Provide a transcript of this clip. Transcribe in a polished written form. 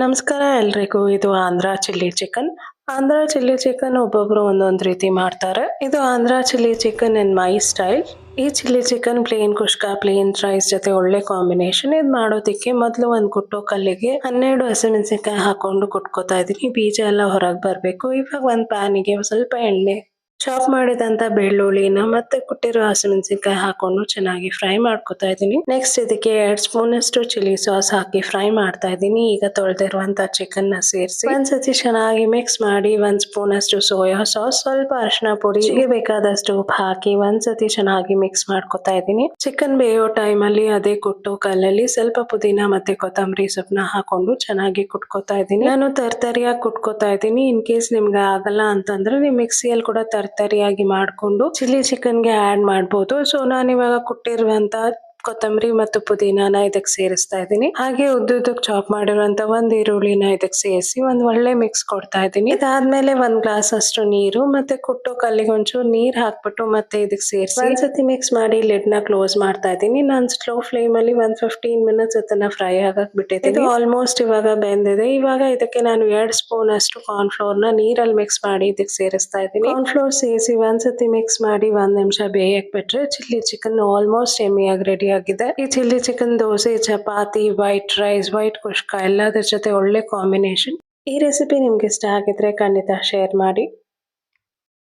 ನಮಸ್ಕಾರ ಎಲ್ರಿಗೂ. ಇದು Andhra chilli chicken. Andhra chilli chicken ಒಬ್ಬೊಬ್ರು ಒಂದೊಂದ್ ರೀತಿ ಮಾಡ್ತಾರೆ. ಇದು ಆಂಧ್ರ ಚಿಲ್ಲಿ ಚಿಕನ್ ಇನ್ ಮೈ ಸ್ಟೈಲ್. ಈ ಚಿಲ್ಲಿ ಚಿಕನ್ ಪ್ಲೇನ್ ಕುಷ್ಕ, ಪ್ಲೇನ್ ರೈಸ್ ಜೊತೆ ಒಳ್ಳೆ ಕಾಂಬಿನೇಷನ್. ಇದ್ ಮಾಡೋದಿಕ್ಕೆ ಮೊದಲು ಒಂದ್ ಕುಟ್ಟೋ ಕಲ್ಲಿಗೆ 12 ಹಸಿಮೆಣಸಿನಕಾಯಿ ಹಾಕೊಂಡು ಕುಟ್ಕೋತಾ ಇದೀನಿ. ಬೀಜ ಎಲ್ಲ ಹೊರಗೆ ಬರ್ಬೇಕು. ಇವಾಗ ಒಂದ್ ಪ್ಯಾನಿಗೆ ಸ್ವಲ್ಪ ಎಣ್ಣೆ, ಚಾಪ್ ಮಾಡಿದಂತ ಬೆಳ್ಳುಳ್ಳಿನ ಮತ್ತೆ ಕುಟ್ಟಿರೋ ಹಸಿಮೆಣಸಿನಕಾಯಿ ಹಾಕೊಂಡು ಚೆನ್ನಾಗಿ ಫ್ರೈ ಮಾಡ್ಕೊತಾ ಇದೀನಿ. ನೆಕ್ಸ್ಟ್ ಇದಕ್ಕೆ 2 ಸ್ಪೂನ್ ಅಷ್ಟು ಚಿಲ್ಲಿ ಸಾಸ್ ಹಾಕಿ ಫ್ರೈ ಮಾಡ್ತಾ ಇದೀನಿ. ಈಗ ತೊಳೆದಿರುವಂತ ಚಿಕನ್ ನ ಸೇರಿಸಿ ಒಂದ್ಸತಿ ಚೆನ್ನಾಗಿ ಮಿಕ್ಸ್ ಮಾಡಿ 1 ಸ್ಪೂನ್ ಅಷ್ಟು ಸೋಯಾ ಸಾಸ್, ಸ್ವಲ್ಪ ಅರಿಶಿನ ಪುಡಿ, ಬೇಕಾದಷ್ಟು ಉಪ್ಪು ಹಾಕಿ ಒಂದ್ಸತಿ ಚೆನ್ನಾಗಿ ಮಿಕ್ಸ್ ಮಾಡ್ಕೊತಾ ಇದೀನಿ. ಚಿಕನ್ ಬೇಯೋ ಟೈಮ್ ಅಲ್ಲಿ ಅದೇ ಕುಟ್ಟೋ ಕಲ್ಲಲ್ಲಿ ಸ್ವಲ್ಪ ಪುದೀನ ಮತ್ತೆ ಕೊತ್ತಂಬರಿ ಸೊಪ್ಪನ್ನ ಹಾಕೊಂಡು ಚೆನ್ನಾಗಿ ಕುಟ್ಕೋತಾ ಇದೀನಿ. ನಾನು ತರ್ತರಿಯಾಗಿ ಕುಟ್ಕೋತಾ ಇದೀನಿ. ಇನ್ ಕೇಸ್ ನಿಮ್ಗೆ ಆಗಲ್ಲ ಅಂತಂದ್ರೆ ನೀವು ಮಿಕ್ಸಿಯಲ್ಲಿ ಕೂಡ ತರಿಯಾಗಿ ಮಾಡ್ಕೊಂಡು ಚಿಲ್ಲಿ ಚಿಕನ್ಗೆ ಆಡ್ ಮಾಡ್ಬೋದು. ಸೊ ನಾನು ಇವಾಗ ಕುಟ್ಟಿರುವಂತ ಕೊತ್ತಂಬರಿ ಮತ್ತು ಪುದೀನಾನ ಇದಕ್ಕೆ ಸೇರಿಸ್ತಾ ಇದ್ದೀನಿ. ಹಾಗೆ ಉದ್ದುದ್ದಕ್ಕೆ ಚಾಪ್ ಮಾಡಿರುವಂತ ಒಂದ್ ಈರುಳ್ಳಿನ ಇದಕ್ಕೆ ಸೇರಿಸಿ ಒಂದ್ ಒಳ್ಳೆ ಮಿಕ್ಸ್ ಕೊಡ್ತಾ ಇದ್ದೀನಿ. ಇದಾದ್ಮೇಲೆ 1 ಗ್ಲಾಸ್ ಅಷ್ಟು ನೀರು ಮತ್ತೆ ಕುಟ್ಟೋ ಕಲ್ಲಿಗೆ ಒಂಚೂರು ನೀರ್ ಹಾಕ್ಬಿಟ್ಟು ಮತ್ತೆ ಇದಕ್ಕೆ ಸೇರಿಸಿ ಒಂದ್ಸತಿ ಮಿಕ್ಸ್ ಮಾಡಿ ಲಿಡ್ ನ ಕ್ಲೋಸ್ ಮಾಡ್ತಾ ಇದ್ದೀನಿ. ನಾನು ಸ್ಲೋ ಫ್ಲೇಮ್ ಅಲ್ಲಿ 15 ಮಿನಿಟ್ಸ್ ಇದನ್ನ ಫ್ರೈ ಆಗಕ್ ಬಿಟ್ಟಿದ್ದೀನಿ. ಇದು ಆಲ್ಮೋಸ್ಟ್ ಇವಾಗ ಬೆಂದಿದೆ. ಇವಾಗ ಇದಕ್ಕೆ ನಾನು 2 ಸ್ಪೂನ್ ಅಷ್ಟು ಕಾರ್ನ್ ಫ್ಲೋರ್ ನ ನೀರಲ್ಲಿ ಮಿಕ್ಸ್ ಮಾಡಿ ಇದಕ್ಕೆ ಸೇರಿಸ್ತಾ ಇದ್ದೀನಿ. ಕಾರ್ನ್ ಫ್ಲೋರ್ ಸೇರಿಸಿ ಒಂದ್ಸತಿ ಮಿಕ್ಸ್ ಮಾಡಿ 1 ನಿಮಿಷ ಬೇಯಕ್ ಬಿಟ್ರೆ ಚಿಲ್ಲಿ ಚಿಕನ್ ಆಲ್ಮೋಸ್ಟ್ ಎಮ್ಮಿಯಾಗಿ ರೆಡಿ ಆಗಿದೆ. ಈ chilli chicken dosa, chapati, white rice, white kushka ಎಲ್ಲದರ ಜೊತೆ ಒಳ್ಳೆ ಕಾಂಬಿನೇಷನ್. ಈ ರೆಸಿಪಿ ನಿಮ್ಗೆ ಇಷ್ಟ ಆಗಿದ್ರೆ ಖಂಡಿತ ಶೇರ್ ಮಾಡಿ.